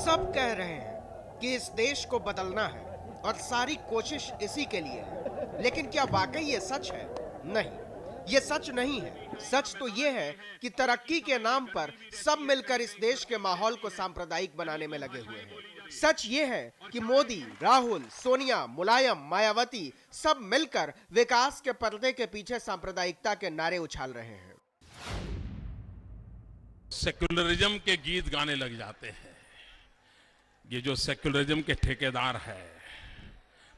सब कह रहे हैं कि इस देश को बदलना है और सारी कोशिश इसी के लिए है, लेकिन क्या वाकई ये सच है? नहीं, ये सच नहीं है। सच तो ये है कि तरक्की के नाम पर सब मिलकर इस देश के माहौल को सांप्रदायिक बनाने में लगे हुए हैं। सच ये है कि मोदी, राहुल, सोनिया, मुलायम, मायावती सब मिलकर विकास के पर्दे के पीछे सांप्रदायिकता के नारे उछाल रहे हैं। सेक्युलरिज्म के गीत गाने लग जाते हैं। ये जो सेक्युलरिज्म के ठेकेदार है,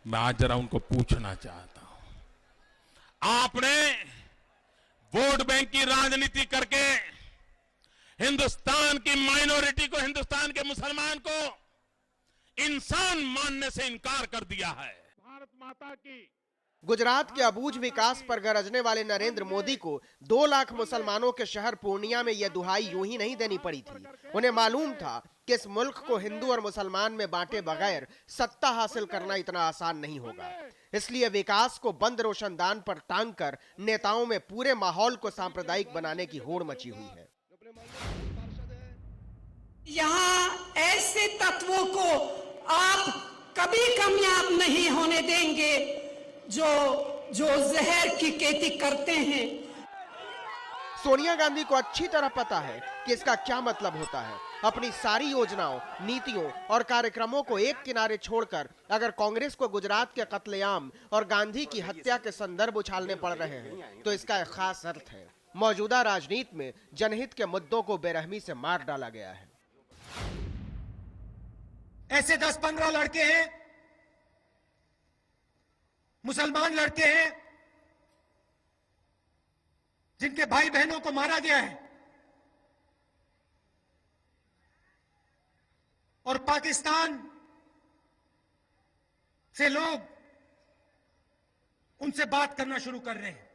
मैं आज जरा उनको पूछना चाहता हूं, आपने वोट बैंक की राजनीति करके हिंदुस्तान की माइनॉरिटी को, हिंदुस्तान के मुसलमान को इंसान मानने से इनकार कर दिया है। भारत माता की गुजरात के अबूझ विकास पर गरजने वाले नरेंद्र मोदी को 2 लाख मुसलमानों के शहर पूर्णिया में यह दुहाई यूं ही नहीं देनी पड़ी थी। उन्हें मालूम था कि इस मुल्क को हिंदू और मुसलमान में बांटे बगैर सत्ता हासिल करना इतना आसान नहीं होगा। इसलिए विकास को बंद रोशनदान पर टांग कर नेताओं में पूरे माहौल को सांप्रदायिक बनाने की होड़ मची हुई है। यहाँ ऐसे तत्वों को आप कभी कामयाब नहीं होने देंगे जो जहर की खेती करते हैं। सोनिया गांधी को अच्छी तरह पता है कि इसका क्या मतलब होता है। अपनी सारी योजनाओं, नीतियों और कार्यक्रमों को एक किनारे छोड़कर अगर कांग्रेस को गुजरात के कत्लेआम और गांधी की हत्या के संदर्भ उछालने पड़ रहे हैं, तो इसका एक खास अर्थ है। मौजूदा राजनीति में जनहित के मुद्दों को बेरहमी से मार डाला गया है। ऐसे 10-15 लड़के हैं, मुसलमान लड़के हैं, जिनके भाई बहनों को मारा गया है और पाकिस्तान से लोग उनसे बात करना शुरू कर रहे हैं।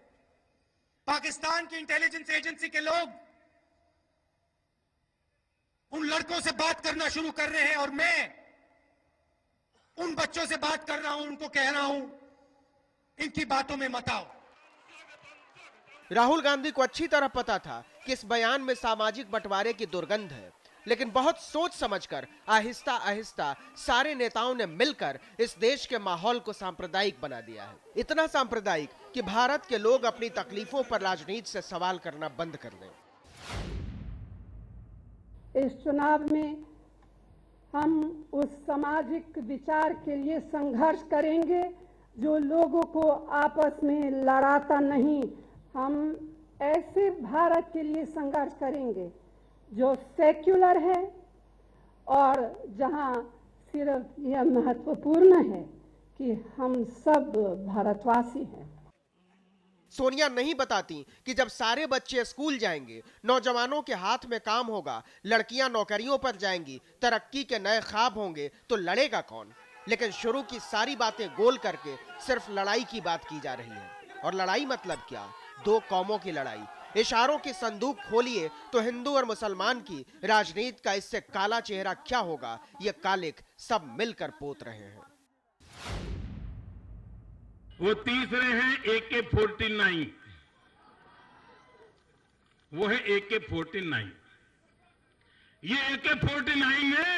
पाकिस्तान की इंटेलिजेंस एजेंसी के लोग उन लड़कों से बात करना शुरू कर रहे हैं और मैं उन बच्चों से बात कर रहा हूं, उनको कह रहा हूं, इनकी बातों में मत आओ। राहुल गांधी को अच्छी तरह पता था कि इस बयान में सामाजिक बंटवारे की दुर्गंध है, लेकिन बहुत सोच समझकर आहिस्ता आहिस्ता सारे नेताओं ने मिलकर इस देश के माहौल को सांप्रदायिक बना दिया है। इतना सांप्रदायिक कि भारत के लोग अपनी तकलीफों पर राजनीति से सवाल करना बंद कर दें। इस चुनाव में हम उस सामाजिक विचार के लिए संघर्ष करेंगे जो लोगों को आपस में लड़ाता नहीं। हम ऐसे भारत के लिए संघर्ष करेंगे जो सेक्युलर है और जहां सिर्फ यह महत्वपूर्ण है कि हम सब भारतवासी हैं। सोनिया नहीं बताती कि जब सारे बच्चे स्कूल जाएंगे, नौजवानों के हाथ में काम होगा, लड़कियां नौकरियों पर जाएंगी, तरक्की के नए ख्वाब होंगे, तो लड़ेगा कौन? लेकिन शुरू की सारी बातें गोल करके सिर्फ लड़ाई की बात की जा रही है। और लड़ाई मतलब क्या? 2 कौमों की लड़ाई। इशारों की संदूक खोलिए तो हिंदू और मुसलमान की राजनीति का इससे काला चेहरा क्या होगा, ये कालिक सब मिलकर पोत रहे हैं। वो तीसरे हैं AK-49, वो है AK-49। ये AK-49 ने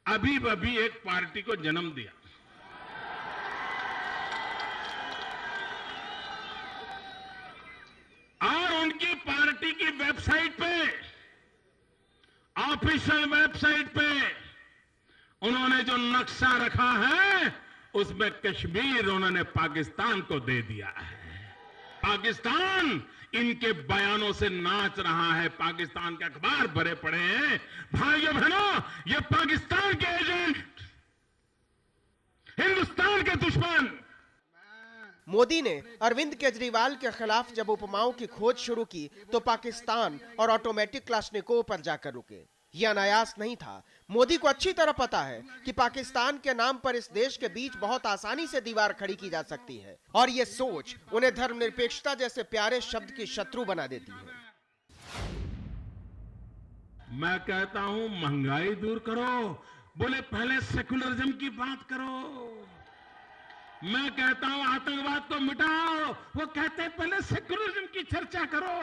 अभी एक पार्टी को जन्म दिया। और उनकी पार्टी की वेबसाइट पे, ऑफिशियल वेबसाइट पे उन्होंने जो नक्शा रखा है उसमें कश्मीर उन्होंने पाकिस्तान को दे दिया है। पाकिस्तान इनके बयानों से नाच रहा है। पाकिस्तान के अखबार भरे पड़े हैं। भाइयों बहनों, ये पाकिस्तान के एजेंट, हिंदुस्तान के दुश्मन। मोदी ने अरविंद केजरीवाल के खिलाफ जब उपमाओं की खोज शुरू की तो पाकिस्तान और ऑटोमेटिक क्लाशनिकोव पर जाकर रुके। यह अनायास नहीं था। मोदी को अच्छी तरह पता है कि पाकिस्तान के नाम पर इस देश के बीच बहुत आसानी से दीवार खड़ी की जा सकती है और यह सोच उन्हें धर्मनिरपेक्षता जैसे प्यारे शब्द की शत्रु बना देती है। मैं कहता हूं महंगाई दूर करो, बोले पहले सेकुलरिज्म की बात करो। मैं कहता हूं आतंकवाद को मिटाओ, वो कहते हैं पहले सेकुलरिज्म की चर्चा करो।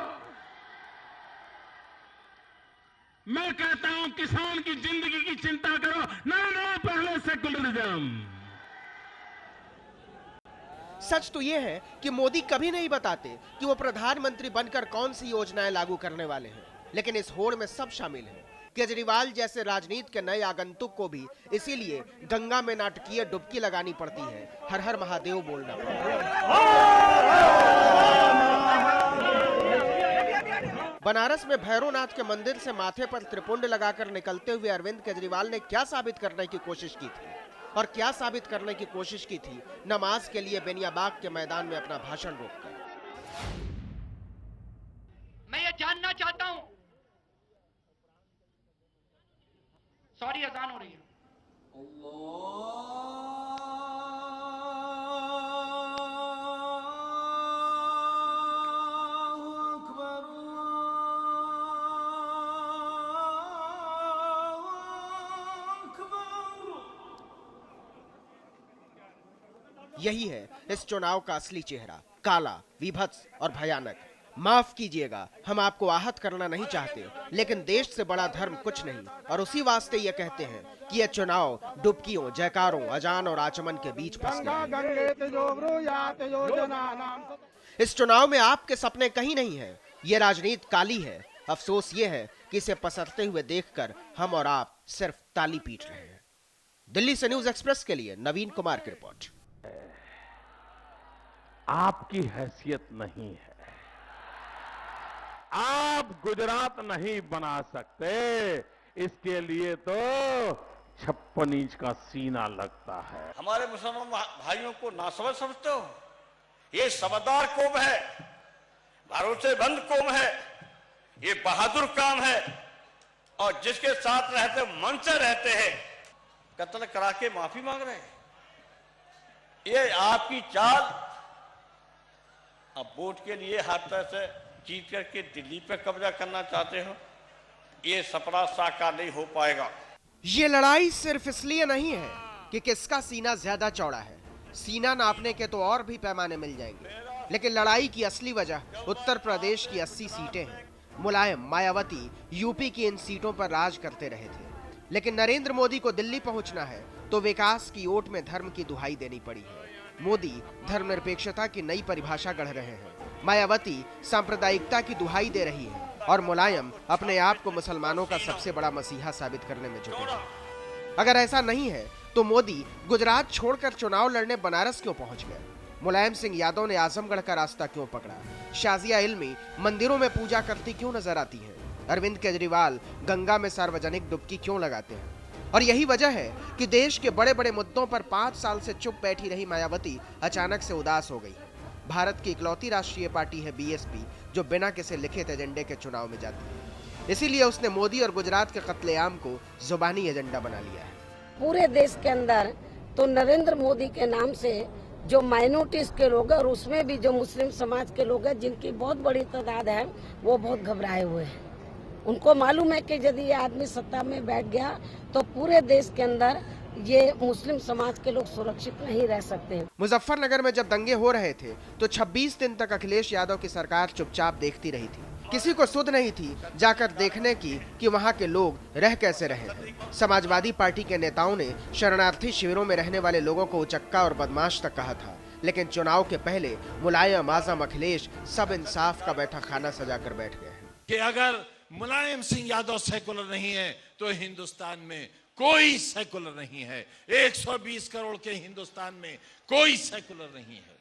मैं कहता हूं किसान की जिंदगी की चिंता करो, ना पहले सेकुलरिज्म। सच तो यह है कि मोदी कभी नहीं बताते कि वो प्रधानमंत्री बनकर कौन सी योजनाएं लागू करने वाले हैं, लेकिन इस होड़ में सब शामिल हैं। केजरीवाल जैसे राजनीति के नए आगंतुक को भी इसीलिए गंगा में नाटकीय डुबकी लगानी पड़ती है, हर हर महादेव बोलना पड़ता है। बनारस में भैरवनाथ के मंदिर से माथे पर त्रिपुंड लगाकर निकलते हुए अरविंद केजरीवाल ने क्या साबित करने की कोशिश की थी, और क्या साबित करने की कोशिश की थी नमाज के लिए बेनियाबाग के मैदान में अपना भाषण रोककर। मैं ये जानना चाहता हूं, सॉरी अजान हो रही है। यही है इस चुनाव का असली चेहरा, काला, विभत्स और भयानक। माफ कीजिएगा, हम आपको आहत करना नहीं चाहते, लेकिन देश से बड़ा धर्म कुछ नहीं, और उसी वास्ते ये कहते हैं कि यह चुनाव डुबकियों, जयकारों, अजान और आचमन के बीच फंस गया है। इस चुनाव में आपके सपने कहीं नहीं है। ये राजनीति काली है। अफसोस ये है कि इसे पसरते हुए देखकर हम और आप सिर्फ ताली पीट रहे हैं। दिल्ली से न्यूज एक्सप्रेस के लिए नवीन कुमार की रिपोर्ट। आपकी हैसियत नहीं है, आप गुजरात नहीं बना सकते, इसके लिए तो 56 इंच का सीना लगता है। हमारे मुसलमान भाइयों को नासमझ समझते हो? ये समझदार कौम है, भरोसेमंद कौम है, ये बहादुर काम है, और जिसके साथ रहते मन से रहते हैं, कत्ल करा के माफी मांग रहे हैं। ये आपकी चाल, अब वोट के लिए हर तरह से जीत करके दिल्ली पे कब्जा करना चाहते हो, ये सपना साकार नहीं हो पाएगा। ये लड़ाई सिर्फ इसलिए नहीं है कि किसका सीना ज्यादा चौड़ा है। सीना नापने के तो और भी पैमाने मिल जाएंगे, लेकिन लड़ाई की असली वजह उत्तर प्रदेश की 80 सीटें हैं। मुलायम, मायावती यूपी की इन सीटों पर राज करते रहे थे, लेकिन नरेंद्र मोदी को दिल्ली पहुंचना है तो विकास की ओट में धर्म की दुहाई देनी पड़ी है। मोदी धर्मनिरपेक्षता की नई परिभाषा गढ़ रहे हैं, मायावती सांप्रदायिकता की दुहाई दे रही है, और मुलायम अपने आप को मुसलमानों का सबसे बड़ा मसीहा साबित करने में जुटे हैं। अगर ऐसा नहीं है तो मोदी गुजरात छोड़कर चुनाव लड़ने बनारस क्यों पहुंच गए? मुलायम सिंह यादव ने आजमगढ़ का रास्ता क्यों पकड़ा? शाजिया इल्मी मंदिरों में पूजा करती क्यों नजर आती हैं? अरविंद केजरीवाल गंगा में सार्वजनिक डुबकी क्यों लगाते हैं? और यही वजह है कि देश के बड़े बड़े मुद्दों पर 5 साल से चुप बैठी रही मायावती अचानक से उदास हो गई। भारत की इकलौती राष्ट्रीय पार्टी है बीएसपी, जो बिना किसी लिखित एजेंडे के चुनाव में जाती है। इसीलिए उसने मोदी और गुजरात के कत्लेआम को जुबानी एजेंडा बना लिया है। पूरे देश के अंदर तो नरेंद्र मोदी के नाम से जो माइनॉरिटीज के लोग हैं, और उसमें भी जो मुस्लिम समाज के लोग हैं, जिनकी बहुत बड़ी तादाद है, वो बहुत घबराए हुए हैं। उनको मालूम है कि यदि ये आदमी सत्ता में बैठ गया तो पूरे देश के अंदर ये मुस्लिम समाज के लोग सुरक्षित नहीं रह सकते। मुजफ्फरनगर में जब दंगे हो रहे थे तो 26 दिन तक अखिलेश यादव की सरकार चुपचाप देखती रही थी। किसी को सुध नहीं थी जाकर देखने की कि वहां के लोग रह कैसे रहे हैं। समाजवादी पार्टी के नेताओं ने शरणार्थी शिविरों में रहने वाले लोगों को उचक्का और बदमाश तक कहा था, लेकिन चुनाव के पहले मुलायम, आजम, अखिलेश सब इंसाफ का बैठा खाना सजाकर बैठ गए हैं कि अगर मुलायम सिंह यादव सेकुलर नहीं है तो हिंदुस्तान में कोई सेकुलर नहीं है। 120 करोड़ के हिंदुस्तान में कोई सेकुलर नहीं है।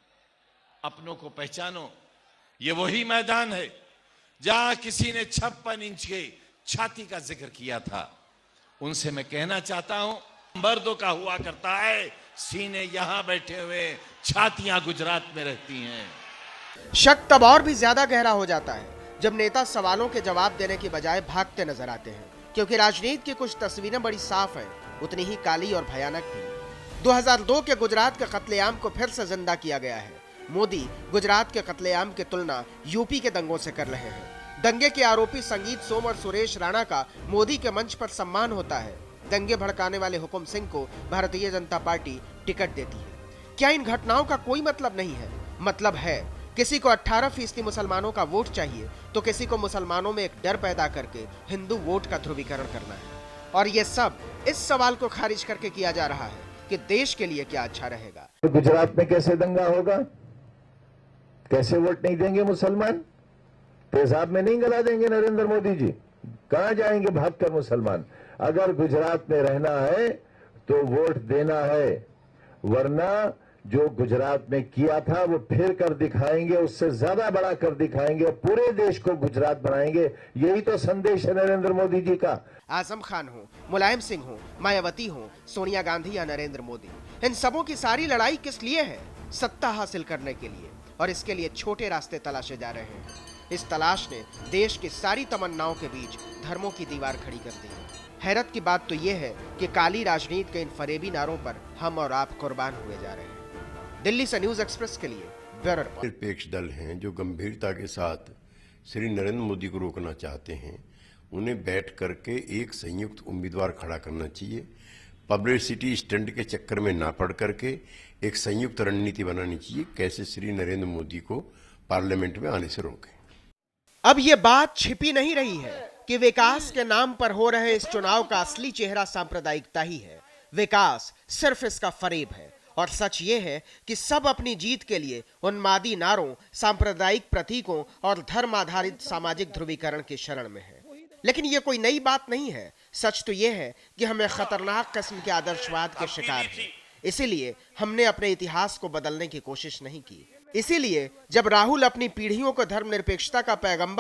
अपनों को पहचानो, ये वही मैदान है जहां किसी ने 56 इंच के छाती का जिक्र किया था। उनसे मैं कहना चाहता हूं, मर्दों का हुआ करता है सीने यहां बैठे हुए, छातियां गुजरात में रहती हैं। शक तब और भी ज्यादा गहरा हो जाता है जब नेता सवालों के जवाब देने की बजाय भागते नजर आते हैं, क्योंकि राजनीति की कुछ तस्वीरें बड़ी साफ हैं, उतनी ही काली और भयानक भी। 2002 के गुजरात के कत्लेआम को फिर से जिंदा किया गया है। मोदी गुजरात के कत्लेआम की तुलना यूपी के दंगों से कर रहे हैं। दंगे के आरोपी संगीत सोम और सुरेश राणा का मोदी के मंच पर सम्मान होता है। दंगे भड़काने वाले हुकुम सिंह को भारतीय जनता पार्टी टिकट देती है। क्या इन घटनाओं का कोई मतलब नहीं है? मतलब है किसी को 18% मुसलमानों का वोट चाहिए तो किसी को मुसलमानों में एक डर पैदा करके हिंदू वोट का ध्रुवीकरण करना है। और ये सब इस सवाल को खारिज करके किया जा रहा है कि देश के लिए क्या अच्छा रहेगा। गुजरात में कैसे दंगा होगा, कैसे वोट नहीं देंगे मुसलमान, पेशाब में नहीं गला देंगे नरेंद्र मोदी जी, कहां जाएंगे भागकर मुसलमान। अगर गुजरात में रहना है तो वोट देना है, वरना जो गुजरात में किया था वो फिर कर दिखाएंगे, उससे ज्यादा बड़ा कर दिखाएंगे, पूरे देश को गुजरात बनाएंगे। यही तो संदेश है नरेंद्र मोदी जी का। आजम खान हो, मुलायम सिंह हो, मायावती हो, सोनिया गांधी या नरेंद्र मोदी, इन सबों की सारी लड़ाई किस लिए है? सत्ता हासिल करने के लिए। और इसके लिए छोटे रास्ते तलाशे जा रहे हैं। इस तलाश ने देश की सारी तमन्नाओं के बीच धर्मों की दीवार खड़ी कर दी है। हैरत की बात तो यह है कि काली राजनीति के इन फरेबी नारों पर हम और आप कुर्बान हुए जा रहे हैं। दिल्ली से न्यूज एक्सप्रेस के लिए ब्यूरो रिपोर्ट। निरपेक्ष दल हैं जो गंभीरता के साथ श्री नरेंद्र मोदी को रोकना चाहते हैं, उन्हें बैठ करके एक संयुक्त उम्मीदवार खड़ा करना चाहिए। पब्लिसिटी स्टंट के चक्कर में ना पड़ करके एक संयुक्त रणनीति बनानी चाहिए कैसे श्री नरेंद्र मोदी को पार्लियामेंट में आने से रोकें। अब ये बात छिपी नहीं रही है कि विकास के नाम पर हो रहे इस चुनाव का असली चेहरा सांप्रदायिकता ही है। विकास सिर्फ इसका फरेब है। और सच ये है कि सब अपनी जीत के लिए उन्मादी नारों, सांप्रदायिक प्रतीकों और धर्म आधारित सामाजिक ध्रुवीकरण की शरण में है। लेकिन ये कोई नई बात नहीं है। सच तो ये है कि हमें खतरनाक किस्म के आदर्शवाद के शिकार हैं। इसीलिए हमने अपने इतिहास को बदलने की कोशिश नहीं की। इसीलिए जब राहुल अपनी पीढ़ियों को धर्मनिरपेक्षता का पैगंबर